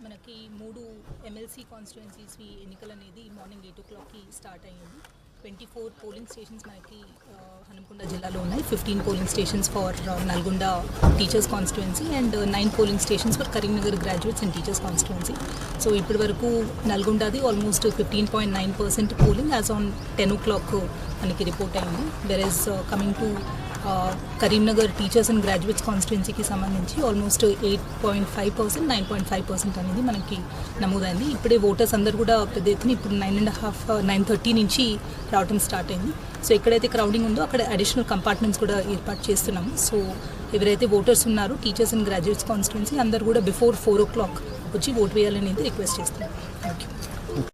మనకి 3 ఎమ్మెల్సీ కాన్స్టిట్యుయెన్సీస్వి ఎన్నికలు అనేది మార్నింగ్ 8 o'clockకి స్టార్ట్ అయ్యింది. 24 పోలింగ్ స్టేషన్స్ మనకి హనుమకొండ జిల్లాలో ఉన్నాయి. 15 polling stations for Nalgonda teachers constituency and 9 polling stations for Karimnagar graduates and teachers constituency. So ఇప్పటి వరకు నల్గొండది almost 15.9% polling as on 10 o'clock మనకి రిపోర్ట్ అయింది. There is coming to Karimnagar teachers and graduates కాన్స్టిట్యుయెన్సీకి సంబంధించి ఆల్మోస్ట్ 8.5%, 9.5% అనేది మనకి నమోదైంది. ఇప్పుడే ఓటర్స్ అందరు కూడా పెద్ద ఎత్తున ఇప్పుడు 9:30 నుంచి రావడం స్టార్ట్ అయింది. సో ఎక్కడైతే క్రౌడింగ్ ఉందో అక్కడ అడిషనల్ కంపార్ట్మెంట్స్ కూడా ఏర్పాటు చేస్తున్నాము. సో ఎవరైతే ఓటర్స్ ఉన్నారో టీచర్స్ అండ్ గ్రాడ్యుయేట్స్ కాన్స్టిట్యుయెన్సీ అందరు కూడా బిఫోర్ 4 o'clock వచ్చి ఓటు వేయాలనేది రిక్వెస్ట్ చేస్తున్నాం. Thank you.